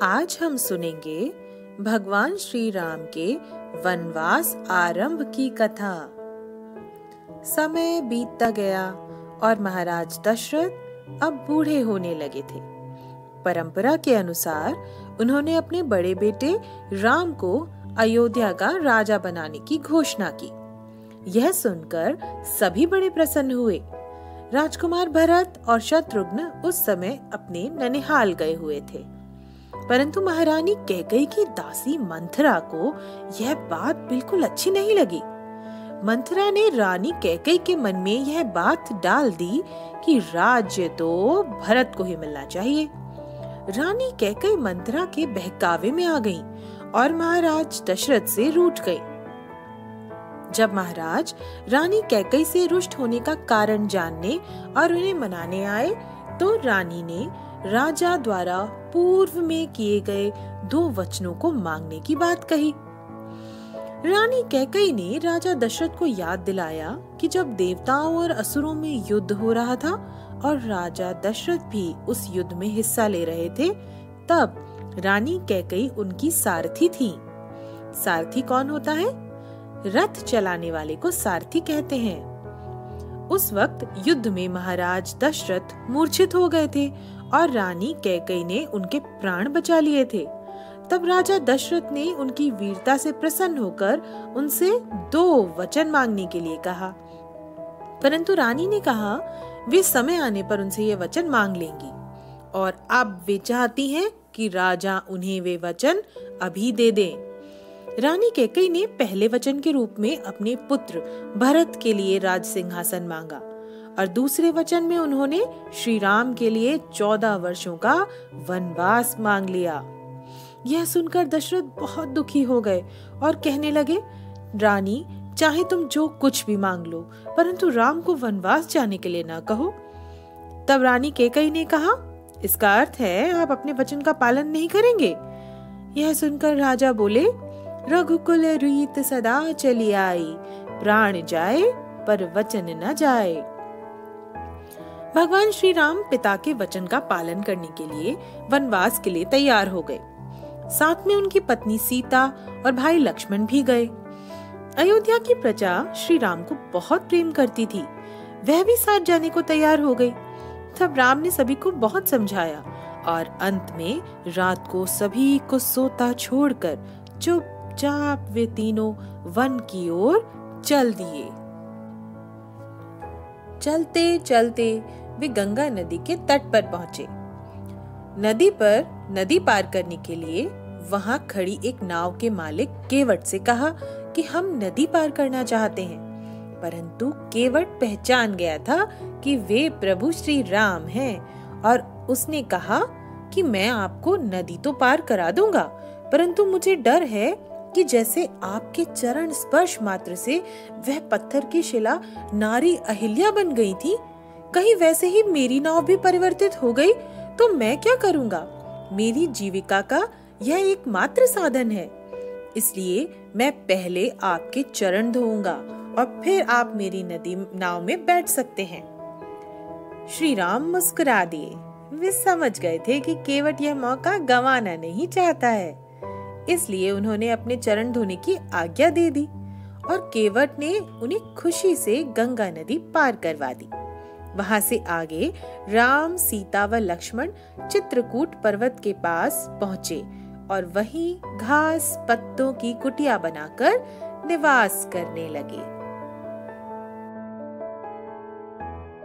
आज हम सुनेंगे भगवान श्री राम के वनवास आरंभ की कथा। समय बीतता गया और महाराज दशरथ अब बूढ़े होने लगे थे। परंपरा के अनुसार उन्होंने अपने बड़े बेटे राम को अयोध्या का राजा बनाने की घोषणा की। यह सुनकर सभी बड़े प्रसन्न हुए। राजकुमार भरत और शत्रुघ्न उस समय अपने ननिहाल गए हुए थे, परंतु महारानी कैकेयी की दासी मंथरा को यह बात बिल्कुल अच्छी नहीं लगी। मंथरा ने रानी कैकेयी के मन में यह बात डाल दी कि राज्य तो भरत को ही मिलना चाहिए। रानी कैकेयी मंथरा के बहकावे में आ गईं और महाराज दशरथ से रूठ गई। जब महाराज रानी कैकेयी से रुष्ट होने का कारण जानने और उन्हें मनाने आए, तो रानी ने राजा द्वारा पूर्व में किए गए 2 वचनों को मांगने की बात कही। रानी कैकेयी ने राजा दशरथ को याद दिलाया कि जब देवताओं और असुरों में युद्ध हो रहा था और राजा दशरथ भी उस युद्ध में हिस्सा ले रहे थे, तब रानी कैकेयी उनकी सारथी थी। सारथी कौन होता है? रथ चलाने वाले को सारथी कहते हैं। उस वक्त युद्ध में महाराज दशरथ मूर्छित हो गए थे और रानी कैकेयी ने उनके प्राण बचा लिए थे। तब राजा दशरथ ने उनकी वीरता से प्रसन्न होकर उनसे 2 वचन मांगने के लिए कहा, परंतु रानी ने कहा वे समय आने पर उनसे ये वचन मांग लेंगी और अब वे चाहती हैं कि राजा उन्हें वे वचन अभी दे दें। रानी कैकेयी ने पहले वचन के रूप में अपने पुत्र भरत के लिए राज सिंहासन मांगा और दूसरे वचन में उन्होंने श्री राम के लिए 14 वर्षों का वनवास मांग लिया। यह सुनकर दशरथ बहुत दुखी हो गए और कहने लगे, रानी, चाहे तुम जो कुछ भी मांग लो, परंतु राम को वनवास जाने के लिए ना कहो। तब रानी कैकेयी ने कहा, इसका अर्थ है आप अपने वचन का पालन नहीं करेंगे। यह सुनकर राजा बोले, रघुकुल रीत सदा चली आई, प्राण जाए पर वचन न जाए। भगवान श्री राम पिता के वचन का पालन करने के लिए वनवास के लिए तैयार हो गए। साथ में उनकी पत्नी सीता और भाई लक्ष्मण भी गए। अयोध्या की प्रजा श्री राम को बहुत प्रेम करती थी, वह भी साथ जाने को तैयार हो गई। तब राम ने सभी को बहुत समझाया और अंत में रात को सभी को सोता छोड़कर चुपचाप वे तीनों वन की ओर चल दिए। चलते चलते वे गंगा नदी के तट पर पहुंचे। नदी पार करने के लिए वहां खड़ी एक नाव के मालिक केवट से कहा कि हम नदी पार करना चाहते हैं, परंतु केवट पहचान गया था कि वे प्रभु श्री राम हैं और उसने कहा कि मैं आपको नदी तो पार करा दूंगा, परंतु मुझे डर है कि जैसे आपके चरण स्पर्श मात्र से वह पत्थर की शिला नारी अहिल्या बन गई थी, कहीं वैसे ही मेरी नाव भी परिवर्तित हो गई तो मैं क्या करूंगा? मेरी जीविका का यह एकमात्र साधन है, इसलिए मैं पहले आपके चरण धोऊंगा और फिर आप मेरी नाव में बैठ सकते हैं। श्री राम मुस्कुरा दिए। वे समझ गए थे कि केवट यह मौका गंवाना नहीं चाहता है, इसलिए उन्होंने अपने चरण धोने की आज्ञा दे दी और केवट ने उन्हें खुशी से गंगा नदी पार करवा दी। वहां से आगे राम, सीता व लक्ष्मण चित्रकूट पर्वत के पास पहुँचे और वहीं घास पत्तों की कुटिया बनाकर निवास करने लगे।